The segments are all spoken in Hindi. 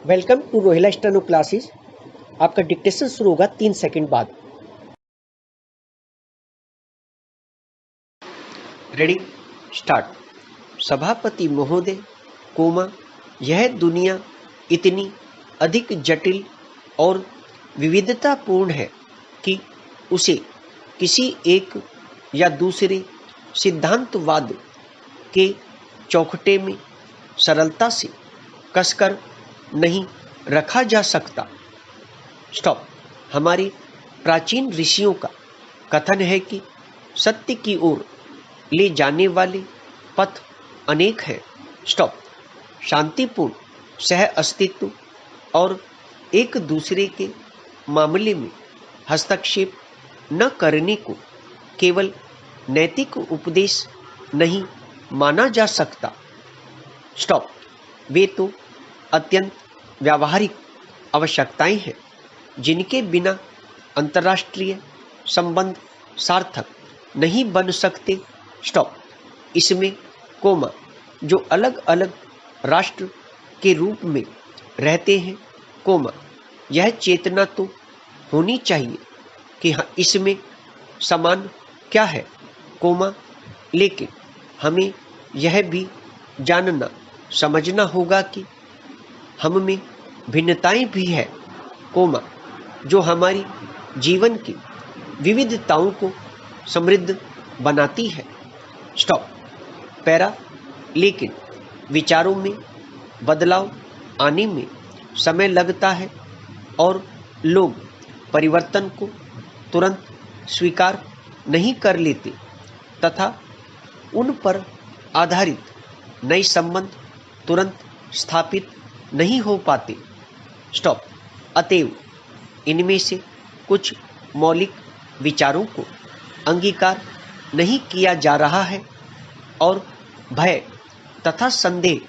Welcome to Rohila steno classes. आपका डिक्टेशन शुरू होगा 3 सेकंड बाद। Ready, start. सभापति महोदय, कोमा, यह दुनिया इतनी अधिक जटिल और विविधतापूर्ण है कि उसे किसी एक या दूसरे सिद्धांतवाद के चौखटे में सरलता से कसकर नहीं रखा जा सकता। स्टॉप। हमारे प्राचीन ऋषियों का कथन है कि सत्य की ओर ले जाने वाले पथ अनेक हैं। स्टॉप। शांतिपूर्ण सह अस्तित्व और एक दूसरे के मामले में हस्तक्षेप न करने को केवल नैतिक उपदेश नहीं माना जा सकता। स्टॉप। वे तो अत्यंत व्यावहारिक आवश्यकताएं हैं जिनके बिना अंतर्राष्ट्रीय संबंध सार्थक नहीं बन सकते। स्टॉप। इसमें कोमा जो अलग अलग राष्ट्र के रूप में रहते हैं, कोमा यह चेतना तो होनी चाहिए कि इसमें समान क्या है, कोमा लेकिन हमें यह भी जानना समझना होगा कि हम में भिन्नताएं भी है, कोमा जो हमारी जीवन की विविधताओं को समृद्ध बनाती है। स्टॉप। पैरा लेकिन विचारों में बदलाव आने में समय लगता है और लोग परिवर्तन को तुरंत स्वीकार नहीं कर लेते तथा उन पर आधारित नए संबंध तुरंत स्थापित नहीं हो पाते। स्टॉप। अतएव इनमें से कुछ मौलिक विचारों को अंगीकार नहीं किया जा रहा है और भय तथा संदेह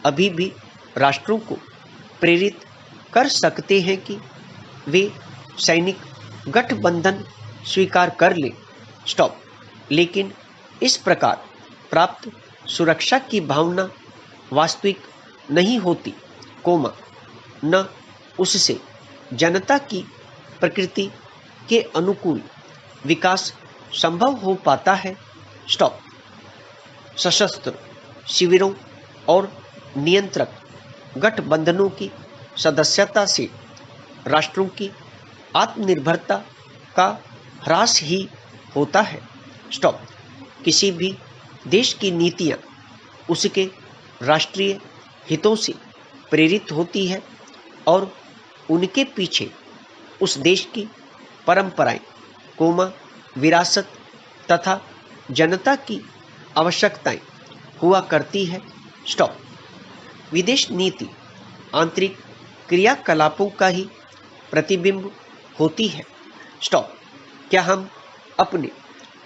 अभी भी राष्ट्रों को प्रेरित कर सकते हैं कि वे सैनिक गठबंधन स्वीकार कर लें। स्टॉप। लेकिन इस प्रकार प्राप्त सुरक्षा की भावना वास्तविक नहीं होती, कोमा न उससे जनता की प्रकृति के अनुकूल विकास संभव हो पाता है। स्टॉप। सशस्त्र शिविरों और नियंत्रक गठबंधनों की सदस्यता से राष्ट्रों की आत्मनिर्भरता का ह्रास ही होता है। स्टॉप। किसी भी देश की नीतियां उसके राष्ट्रीय हितों से प्रेरित होती है और उनके पीछे उस देश की परंपराएं, कोमा विरासत तथा जनता की आवश्यकताएं हुआ करती है। स्टॉप। विदेश नीति आंतरिक क्रियाकलापों का ही प्रतिबिंब होती है। स्टॉप। क्या हम अपने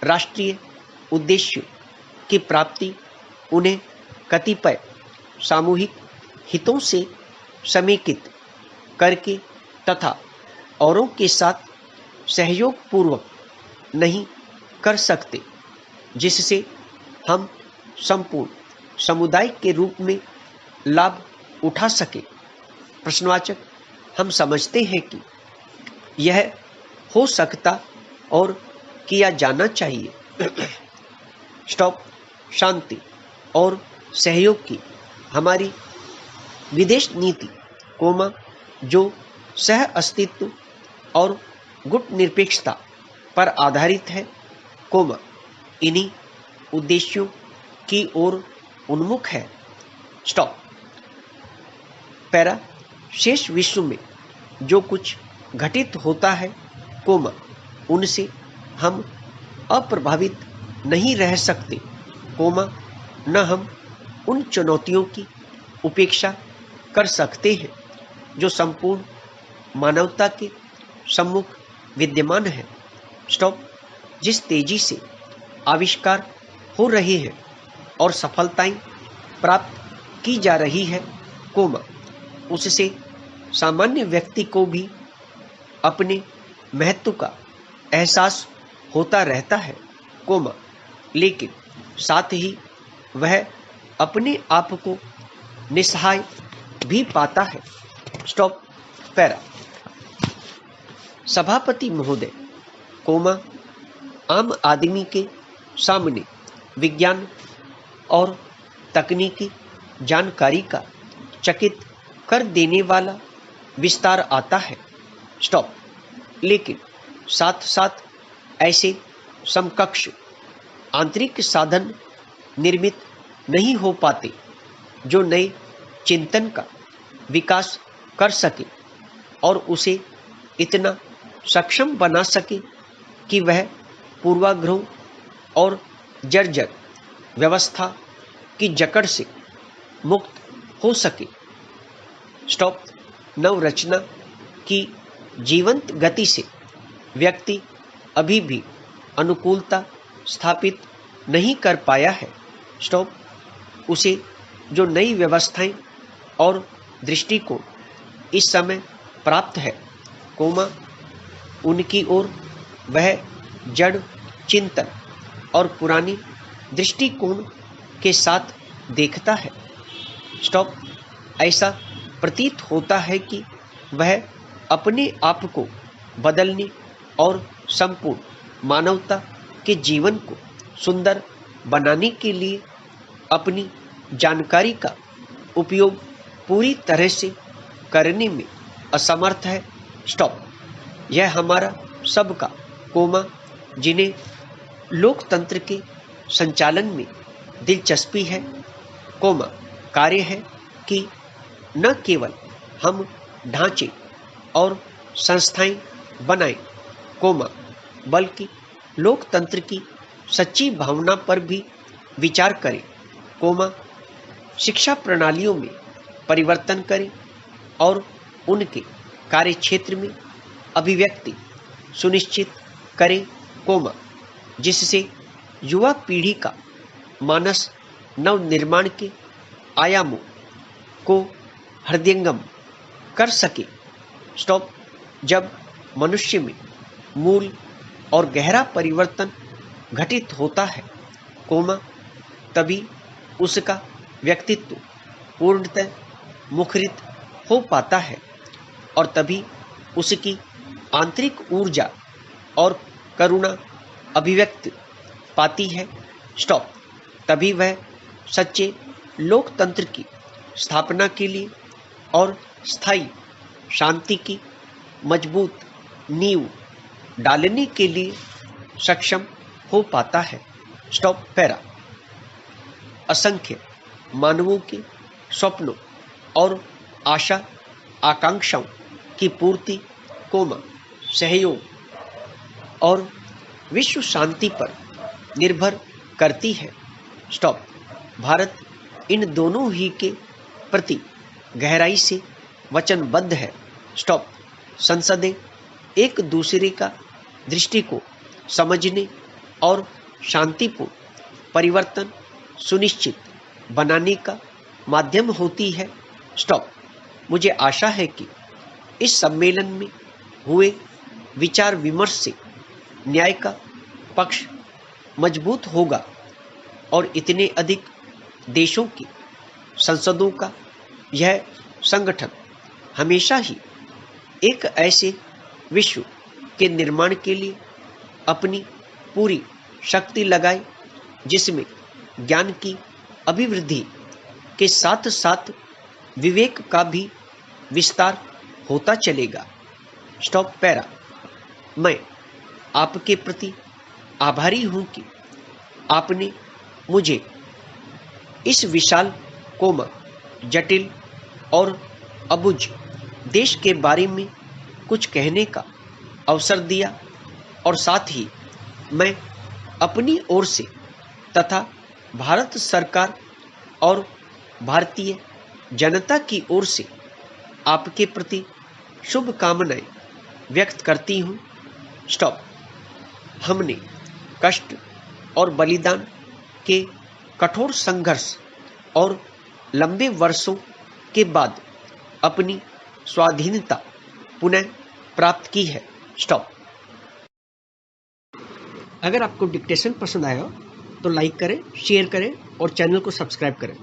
राष्ट्रीय उद्देश्यों की प्राप्ति उन्हें कतिपय सामूहिक हितों से समेकित करके तथा औरों के साथ सहयोग पूर्वक नहीं कर सकते जिससे हम संपूर्ण समुदाय के रूप में लाभ उठा सके? प्रश्नवाचक। हम समझते हैं कि यह हो सकता और किया जाना चाहिए। स्टॉप। शांति और सहयोग की हमारी विदेश नीति, कोमा जो सह अस्तित्व और गुट निरपेक्षता पर आधारित है, कोमा इन्हीं उद्देश्यों की ओर उन्मुख है। स्टॉप। पैरा शेष विश्व में जो कुछ घटित होता है, कोमा उनसे हम अप्रभावित नहीं रह सकते, कोमा न हम उन चुनौतियों की उपेक्षा कर सकते हैं जो संपूर्ण मानवता के सम्मुख विद्यमान है। स्टॉप। जिस तेजी से आविष्कार हो रहे हैं और सफलताएं प्राप्त की जा रही है, कोमा उससे सामान्य व्यक्ति को भी अपने महत्व का एहसास होता रहता है, कोमा लेकिन साथ ही वह अपने आप को निस्सहाय भी पाता है। Stop para. सभापति महोदय, कोमा आम आदमी के सामने विज्ञान और तकनीकी जानकारी का चकित कर देने वाला विस्तार आता है। स्टॉप। लेकिन साथ साथ ऐसे समकक्ष आंतरिक साधन निर्मित नहीं हो पाते जो नए चिंतन का विकास कर सके और उसे इतना सक्षम बना सके कि वह पूर्वाग्रहों और जर्जर व्यवस्था की जकड़ से मुक्त हो सके। स्टॉप। नवरचना की जीवंत गति से व्यक्ति अभी भी अनुकूलता स्थापित नहीं कर पाया है। स्टॉप। उसे जो नई व्यवस्थाएं और दृष्टिकोण इस समय प्राप्त है, कोमा उनकी ओर वह जड़ चिंतन और पुरानी दृष्टिकोण के साथ देखता है। स्टॉप। ऐसा प्रतीत होता है कि वह अपने आप को बदलने और संपूर्ण मानवता के जीवन को सुंदर बनाने के लिए अपनी जानकारी का उपयोग पूरी तरह से करने में असमर्थ है। स्टॉप। यह हमारा सबका, कोमा जिन्हें लोकतंत्र के संचालन में दिलचस्पी है, कोमा कार्य है कि न केवल हम ढांचे और संस्थाएं बनाएं, कोमा बल्कि लोकतंत्र की सच्ची भावना पर भी विचार करें, कोमा शिक्षा प्रणालियों में परिवर्तन करें और उनके कार्यक्षेत्र में अभिव्यक्ति सुनिश्चित करें, कोमा जिससे युवा पीढ़ी का मानस नवनिर्माण के आयामों को हृदयंगम कर सके। स्टॉप। जब मनुष्य में मूल और गहरा परिवर्तन घटित होता है, कोमा तभी उसका व्यक्तित्व पूर्णतः मुखरित हो पाता है और तभी उसकी आंतरिक ऊर्जा और करुणा अभिव्यक्ति पाती है। स्टॉप। तभी वह सच्चे लोकतंत्र की स्थापना के लिए और स्थायी शांति की मजबूत नींव डालने के लिए सक्षम हो पाता है। Stop para. असंख्य मानवों के स्वप्नों और आशा आकांक्षाओं की पूर्ति, कोमा सहयोग और विश्व शांति पर निर्भर करती है। स्टॉप। भारत इन दोनों ही के प्रति गहराई से वचनबद्ध है। स्टॉप। संसदें एक दूसरे का दृष्टिकोण समझने और शांतिपूर्ण परिवर्तन सुनिश्चित बनाने का माध्यम होती है। स्टॉप। मुझे आशा है कि इस सम्मेलन में हुए विचार विमर्श से न्याय का पक्ष मजबूत होगा और इतने अधिक देशों की संसदों का यह संगठन हमेशा ही एक ऐसे विश्व के निर्माण के लिए अपनी पूरी शक्ति लगाए जिसमें ज्ञान की अभिवृद्धि के साथ साथ विवेक का भी विस्तार होता चलेगा। Stop para. मैं आपके प्रति आभारी हूं कि आपने मुझे इस विशाल, कोमा जटिल और अबुझ देश के बारे में कुछ कहने का अवसर दिया और साथ ही मैं अपनी ओर से तथा भारत सरकार और भारतीय जनता की ओर से आपके प्रति शुभकामनाएं व्यक्त करती हूं। स्टॉप। हमने कष्ट और बलिदान के कठोर संघर्ष और लंबे वर्षों के बाद अपनी स्वाधीनता पुनः प्राप्त की है। स्टॉप। अगर आपको डिक्टेशन पसंद आया हो तो लाइक करें, शेयर करें और चैनल को सब्सक्राइब करें।